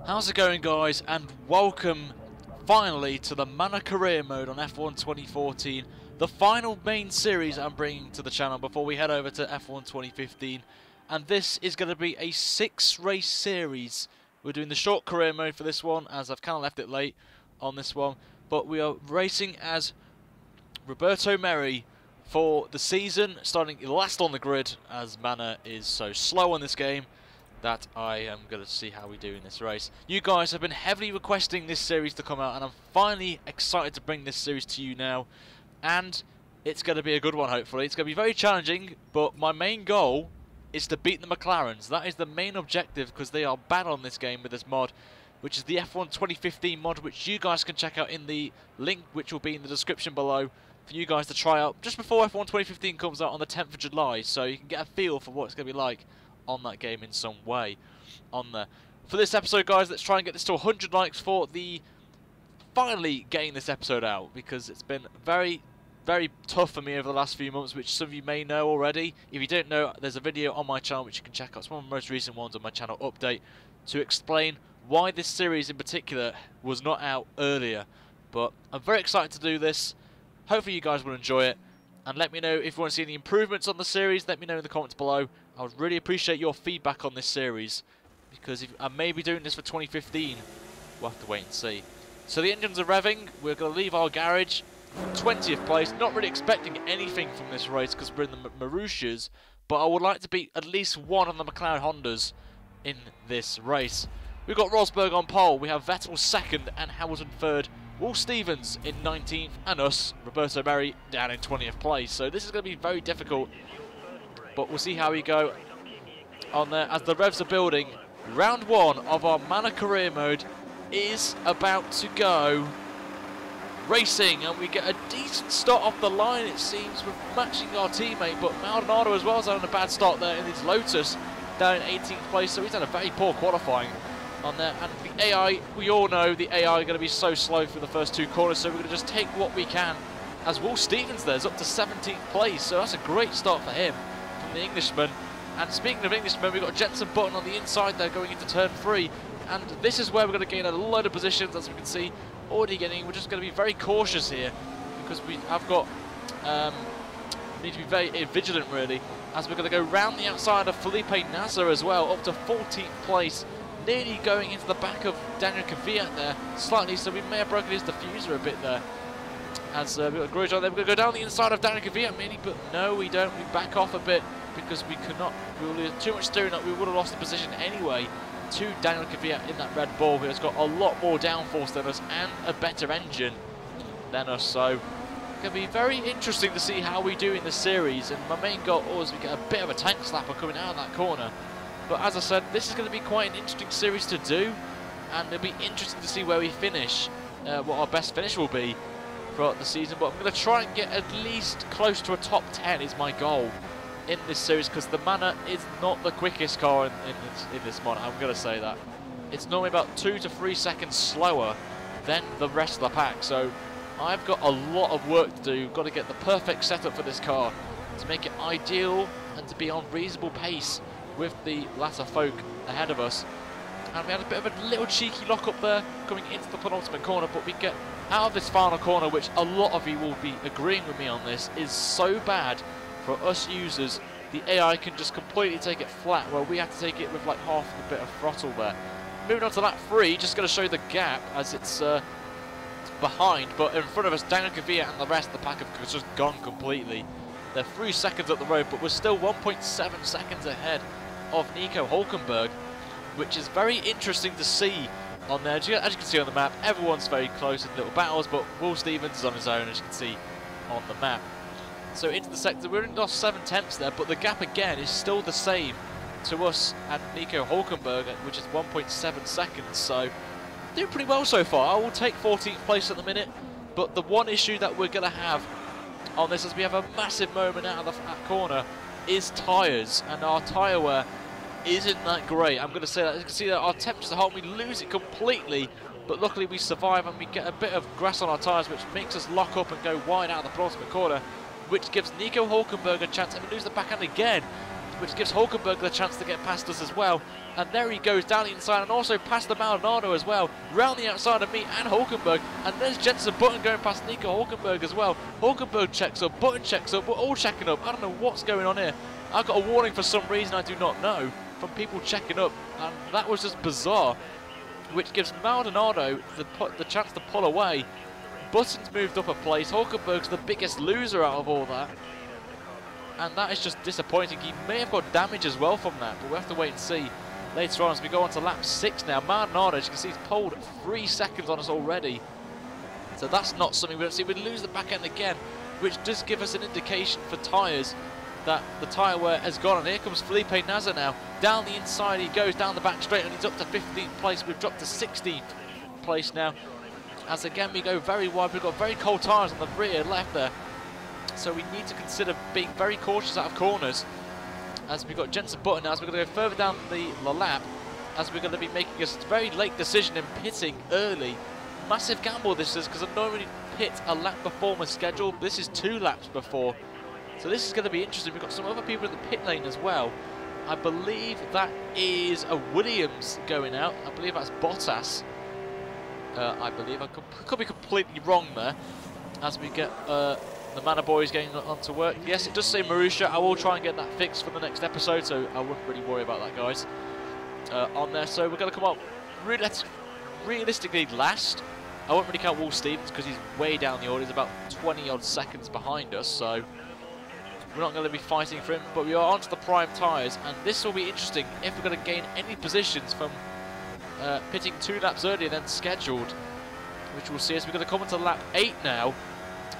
How's it going, guys, and welcome finally to the Manor career mode on F1 2014, the final main series I'm bringing to the channel before we head over to F1 2015. And this is going to be a 6-race series. We're doing the short career mode for this one, as I've kind of left it late on this one, but we are racing as Roberto Merri for the season, starting last on the grid, as Manor is so slow on this game that I am going to see how we do in this race. You guys have been heavily requesting this series to come out, and I'm finally excited to bring this series to you now. And it's going to be a good one, hopefully. It's going to be very challenging, but my main goal is to beat the McLarens. That is the main objective, because they are bad on this game with this mod, which is the F1 2015 mod, which you guys can check out in the link, which will be in the description below, for you guys to try out just before F1 2015 comes out on the 10th of July, so you can get a feel for what it's going to be like on that game in some way on there. For this episode, guys, let's try and get this to 100 likes for the finally getting this episode out, because it's been very tough for me over the last few months, which some of you may know already. If you don't know, there's a video on my channel which you can check out. It's one of the most recent ones on my channel update to explain why this series in particular was not out earlier. But I'm very excited to do this. Hopefully you guys will enjoy it, and let me know if you want to see any improvements on the series. Let me know in the comments below. I would really appreciate your feedback on this series, because if I may be doing this for 2015, we'll have to wait and see. So the engines are revving. We're going to leave our garage 20th place. Not really expecting anything from this race because we're in the Marussias, but I would like to beat at least one of the McLaren Hondas in this race. We've got Rosberg on pole. We have Vettel second and Hamilton third. Will Stevens in 19th, and us, Roberto Merri, down in 20th place. So this is going to be very difficult, but we'll see how we go on there as the revs are building. Round one of our Manor career mode is about to go racing, and we get a decent start off the line, it seems, with matching our teammate, but Maldonado as well is having a bad start there in his Lotus, down in 18th place, so he's had a very poor qualifying on there. And the AI, we all know the AI are going to be so slow for the first two corners, so we're going to just take what we can, as Will Stevens there's up to 17th place, so that's a great start for him from the Englishman. And speaking of Englishmen, we've got Jenson Button on the inside there going into turn 3, and this is where we're going to gain a load of positions, as we can see already getting. We're just going to be very cautious here, because we have got need to be very vigilant really, as we're going to go round the outside of Felipe Nasser as well, up to 14th place, nearly going into the back of Daniel Kvyat there slightly, so we may have broken his diffuser a bit there. As we've got Grudge on there, we're going to go down the inside of Daniel Kvyat maybe, but no, we don't. We back off a bit because we could not. We were losing too much steering up. We would have lost the position anyway to Daniel Kvyat in that Red Bull, who has got a lot more downforce than us and a better engine than us. So it's going to be very interesting to see how we do in the series. And my main goal is we get a bit of a tank slapper coming out of that corner. But as I said, this is going to be quite an interesting series to do, and it'll be interesting to see where we finish, what our best finish will be throughout the season. But I'm going to try and get at least close to a top 10 is my goal in this series, because the Manor is not the quickest car in this mod. I'm going to say that. It's normally about 2 to 3 seconds slower than the rest of the pack. So I've got a lot of work to do. Got to get the perfect setup for this car to make it ideal and to be on reasonable pace with the latter folk ahead of us. And we had a bit of a little cheeky lock up there coming into the penultimate corner, but we get out of this final corner, which a lot of you will be agreeing with me on this, is so bad for us users. The AI can just completely take it flat, where we have to take it with like half a bit of throttle there. Moving on to lap 3, just going to show you the gap as it's behind, but in front of us, Daniel Kvyat and the rest of the pack have just gone completely. They're 3 seconds up the road, but we're still 1.7 seconds ahead of Nico Hülkenberg, which is very interesting to see on there. As you can see on the map, everyone's very close in little battles, but Will Stevens is on his own, as you can see on the map. So into the sector, we're in lost 7 tenths there, but the gap again is still the same to us and Nico Hülkenberg, which is 1.7 seconds. So doing pretty well so far. I will take 14th place at the minute, but the one issue that we're going to have on this, as we have a massive moment out of that corner, is tyres, and our tyre wear isn't that great. I'm going to say that. As you can see that our temperatures are hot, we lose it completely, but luckily we survive and we get a bit of grass on our tyres, which makes us lock up and go wide out of the penultimate corner, which gives Nico Hülkenberg a chance, and we lose the backhand again. which gives Hulkenberg the chance to get past us as well. And there he goes down the inside and also past the Maldonado as well, round the outside of me and Hulkenberg. And there's Jenson Button going past Nico Hulkenberg as well. Hulkenberg checks up, Button checks up, we're all checking up. I don't know what's going on here. I got a warning for some reason I do not know from people checking up, and that was just bizarre, which gives Maldonado the chance to pull away. Button's moved up a place. Hulkenberg's the biggest loser out of all that. And that is just disappointing. He may have got damage as well from that, but we'll have to wait and see later on as we go on to lap 6 now. Maldonado, as you can see, he's pulled 3 seconds on us already. So that's not something we don't see. We lose the back end again, which does give us an indication for tyres that the tyre wear has gone. And here comes Felipe Nasr now. Down the inside he goes, down the back straight, and he's up to 15th place. We've dropped to 16th place now. As again we go very wide, we've got very cold tyres on the rear left there. So we need to consider being very cautious out of corners. As we've got Jenson Button now, as we're going to go further down the lap, as we're going to be making a very late decision in pitting early. Massive gamble this is, because I normally pit a lap before my schedule. This is 2 laps before. So this is going to be interesting. We've got some other people in the pit lane as well. I believe that is a Williams going out. I believe that's Bottas. I believe I could be completely wrong there. As we get the Manor boys getting on to work. Yes, it does say Marussia. I will try and get that fixed for the next episode, so I wouldn't really worry about that, guys. On there, so we're going to come up realistically last. I won't really count Wolf Stevens because he's way down the order. He's about 20 odd seconds behind us, so we're not going to be fighting for him. But we are onto the prime tyres, and this will be interesting if we're going to gain any positions from pitting 2 laps earlier than scheduled, which we'll see as we're going to come into lap 8 now.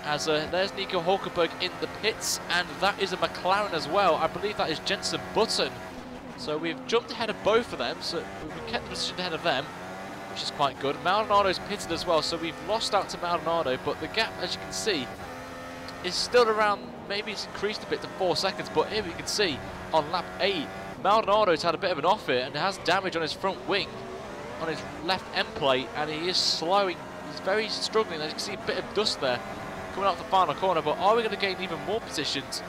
As there's Nico Hulkenberg in the pits, and that is a McLaren as well. I believe that is Jenson Button. So we've jumped ahead of both of them, so we've kept the position ahead of them, which is quite good. Maldonado's pitted as well, so we've lost out to Maldonado, but the gap, as you can see, is still around, maybe it's increased a bit to 4 seconds, but here we can see on lap 8, Maldonado's had a bit of an off here and has damage on his front wing, on his left end plate, and he is slowing, he's very struggling. As you can see, a bit of dust there coming out the final corner, but are we going to gain even more positions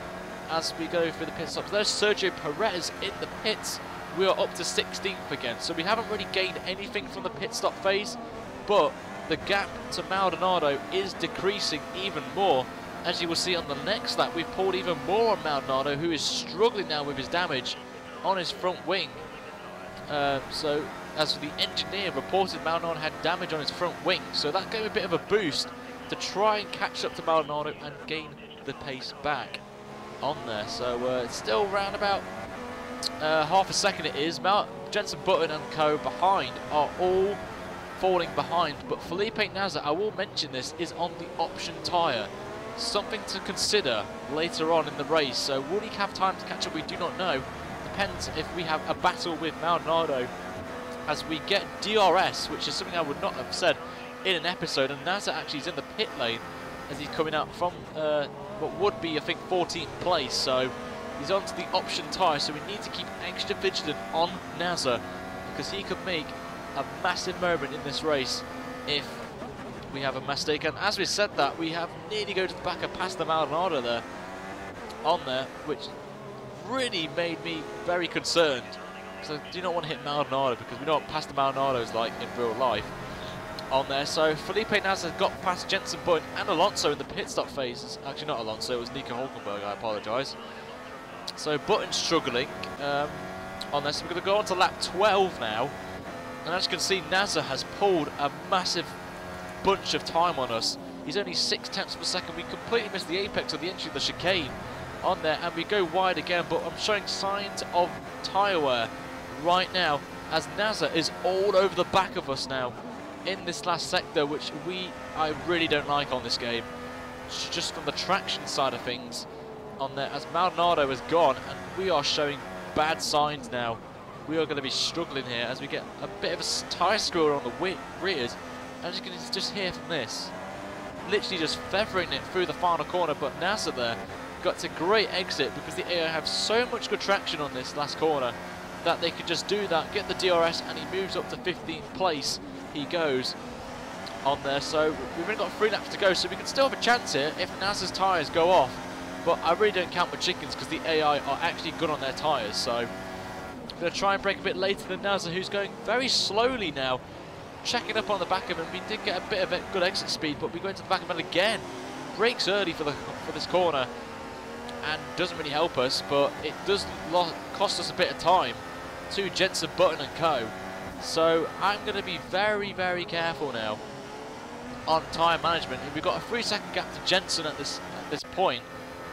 as we go through the pit stops? There's Sergio Perez in the pits. We are up to 16th again, so we haven't really gained anything from the pit stop phase, but the gap to Maldonado is decreasing even more. As you will see on the next lap, we've pulled even more on Maldonado, who is struggling now with his damage on his front wing. So as the engineer reported, Maldonado had damage on his front wing, so that gave a bit of a boost to try and catch up to Maldonado and gain the pace back on there. So it's still round about half a second it is. Jenson Button and co behind are all falling behind, but Felipe Nasr, I will mention this, is on the option tyre. Something to consider later on in the race. So will he have time to catch up? We do not know. Depends if we have a battle with Maldonado as we get DRS, which is something I would not have said in an episode, and Nasr actually is in the pit lane as he's coming out from what would be, I think, 14th place. So he's onto the option tyre, so we need to keep extra vigilant on Nasr because he could make a massive moment in this race if we have a mistake. And as we said that, we have nearly go to the back and past the Maldonado there on there, which really made me very concerned because I do not want to hit Maldonado because we know what past the Maldonado is like in real life on there. So Felipe Nasr got past Jenson Button and Alonso in the pit stop phases. Actually not Alonso, it was Nico Hulkenberg, I apologise. So Button's struggling on this. So we're going to go on to lap 12 now, and as you can see, Nasr has pulled a massive bunch of time on us. He's only 6/10 of a second. We completely missed the apex of the entry of the chicane on there, and we go wide again, but I'm showing signs of tyre wear right now as Nasr is all over the back of us now in this last sector, which I really don't like on this game, just from the traction side of things on there, as Maldonado is gone and we are showing bad signs now. We are going to be struggling here as we get a bit of a tyre screwer on the rears. As you can just hear from this, literally just feathering it through the final corner, but Nasr there got a great exit because the AI have so much good traction on this last corner that they could just do that, get the DRS, and he moves up to 15th place. He goes on there, so we've only got 3 laps to go, so we can still have a chance here if Nasr's tyres go off but I really don't count my chickens because the AI are actually good on their tyres. So I'm going to try and brake a bit later than Nazza, who's going very slowly now. Checking up on the back of him, we did get a bit of a good exit speed, but we go into the back of him again. Brakes early for this corner, and doesn't really help us, but it does cost us a bit of time to Jensen Button and co. So I'm going to be very, very careful now on tyre management. We've got a 3-second gap to Jensen at this point,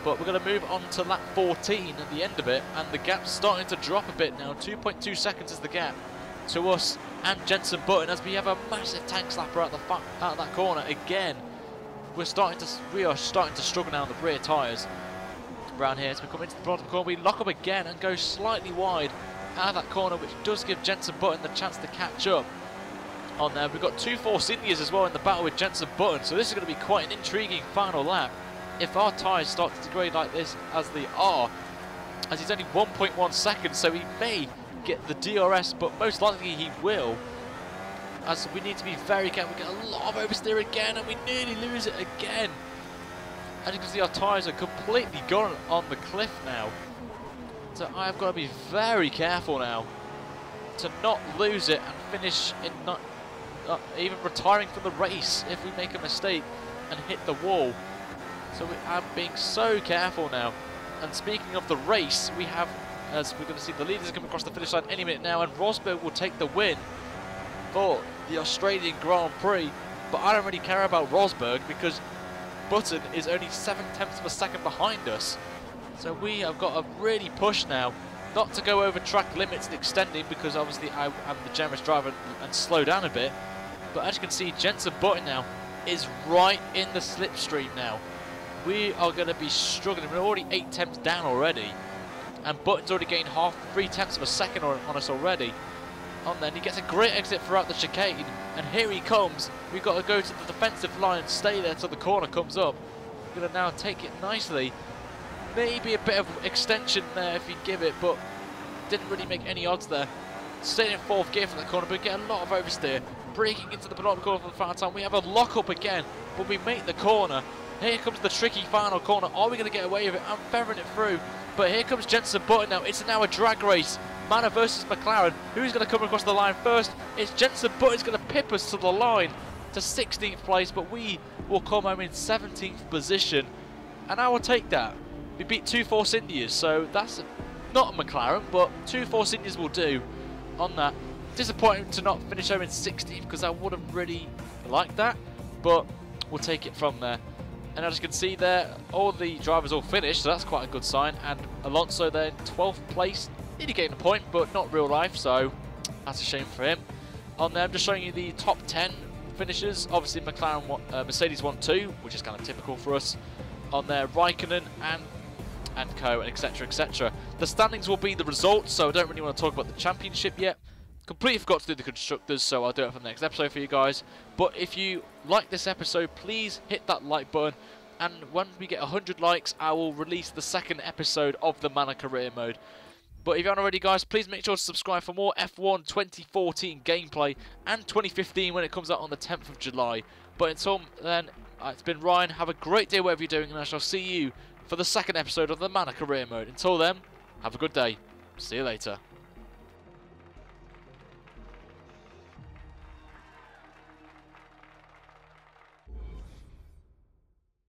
but we're going to move on to lap 14 at the end of it, and the gap's starting to drop a bit now. 2.2 seconds is the gap to us and Jensen Button as we have a massive tank slapper out of that corner again. We are starting to struggle now on the rear tyres around here. So we come into the bottom corner, we lock up again and go slightly wide out of that corner, which does give Jensen Button the chance to catch up on there. We've got 2 Force Indias as well in the battle with Jensen Button, so this is going to be quite an intriguing final lap. If our tyres start to degrade like this as they are, as he's only 1.1 seconds, so he may get the DRS, but most likely he will, as we need to be very careful. We get a lot of oversteer again, and we nearly lose it again. As you can see, our tyres are completely gone on the cliff now, so I've got to be very careful now to not lose it and finish in not even retiring from the race if we make a mistake and hit the wall. So I'm being so careful now. And speaking of the race, we have, as we're going to see, the leaders come across the finish line any minute now, and Rosberg will take the win for the Australian Grand Prix. But I don't really care about Rosberg because Button is only 7/10 of a second behind us. So we have got to really push now, not to go over track limits and extending, because obviously I'm the generous driver and slow down a bit. But as you can see, Jensen Button now is right in the slipstream now. We are going to be struggling. We're already 8 tenths down already, and Button's already gained 3/10 of a second on us already. And then he gets a great exit throughout the chicane, and here he comes. We've got to go to the defensive line and stay there till the corner comes up. We're going to now take it nicely. Maybe a bit of extension there if you give it, but didn't really make any odds there. Staying in 4th gear for that corner, but we get a lot of oversteer. Braking into the penultimate corner for the final time. We have a lock-up again, but we make the corner. Here comes the tricky final corner. Are we going to get away with it? I'm feathering it through. But here comes Jensen Button now. It's now a drag race. Manor versus McLaren. Who's going to come across the line first? It's Jensen Button. He's going to pip us to the line to 16th place, but we will come home in 17th position. And I will take that. We beat 2 Force Indias, so that's not a McLaren, but 2 Force Indias will do on that. Disappointing to not finish home in 16th because I would have really liked that, but we'll take it from there. And as you can see there, all the drivers all finished, so that's quite a good sign. And Alonso there in 12th place, nearly getting a point, but not real life, so that's a shame for him. On there, I'm just showing you the top 10 finishers. Obviously, Mercedes won 2, which is kind of typical for us. On there, Raikkonen and co, and etc, etc. The standings will be the results, so I don't really want to talk about the championship yet. Completely forgot to do the constructors, so I'll do it for the next episode for you guys. But if you like this episode, please hit that like button, and when we get 100 likes, I will release the 2nd episode of the Manor career mode. But if you aren't already, guys, please make sure to subscribe for more F1 2014 gameplay and 2015 when it comes out on the 10th of July. But until then, it's been Ryan. Have a great day wherever you're doing, and I shall see you for the 2nd episode of the Manor career mode. Until then, have a good day. See you later.